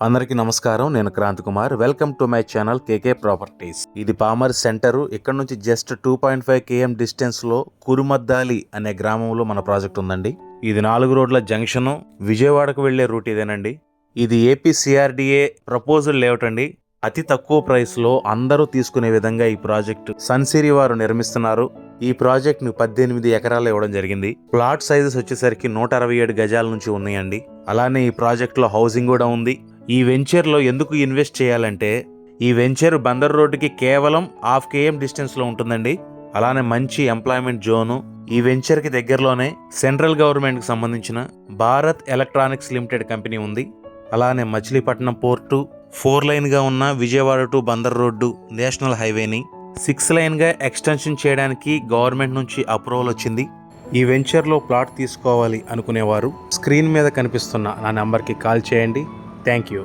అందరికీ నమస్కారం. నేను Kranthi Kumar. Welcome to my channel KK properties. ఇది పామర్ సెంటర్. ఇక్కడ నుంచి జస్ట్ 2.5 km డిస్టెన్స్ లో కురుమద్దాలి అనే గ్రామంలో మన ప్రాజెక్ట్ ఉందండి. ఇది 4 రోడ్ల జంక్షన్. విజయవాడకు వెళ్లే రూట్ ఇదేనండి. ఇది ఏపీ CRDA ప్రపోజల్ లేఅవుట్ అండి. అతి తక్కువ ప్రైస్ లో అందరూ తీసుకునే విధంగా ఈ ప్రాజెక్ట్ సన్సిరి వారు నిర్మిస్తున్నారు. ఈ ప్రాజెక్ట్ ను 18 ఎకరాలు ఇవ్వడం జరిగింది. ప్లాట్ సైజెస్ వచ్చేసరికి 167 గజాల నుంచి ఉన్నాయండి. అలానే ఈ ప్రాజెక్ట్ లో హౌసింగ్ కూడా ఉంది. ఈ వెంచర్ లో ఎందుకు ఇన్వెస్ట్ చేయాలంటే, ఈ వెంచర్ బందర్ రోడ్డుకి కేవలం 1/2 km డిస్టెన్స్ లో ఉంటుందండి. అలానే మంచి ఎంప్లాయ్మెంట్ జోను. ఈ వెంచర్ కి దగ్గరలోనే సెంట్రల్ గవర్నమెంట్ కి సంబంధించిన భారత్ ఎలక్ట్రానిక్స్ లిమిటెడ్ కంపెనీ ఉంది. అలానే మచిలీపట్నం పోర్టు, 4 లైన్ గా ఉన్న Vijayawada to Bandar road national హైవేని 6 లైన్ గా ఎక్స్టెన్షన్ చేయడానికి గవర్నమెంట్ నుంచి అప్రూవల్ వచ్చింది. ఈ వెంచర్ లో ప్లాట్ తీసుకోవాలి అనుకునేవారు స్క్రీన్ మీద కనిపిస్తున్న నా నంబర్కి కాల్ చేయండి. Thank you.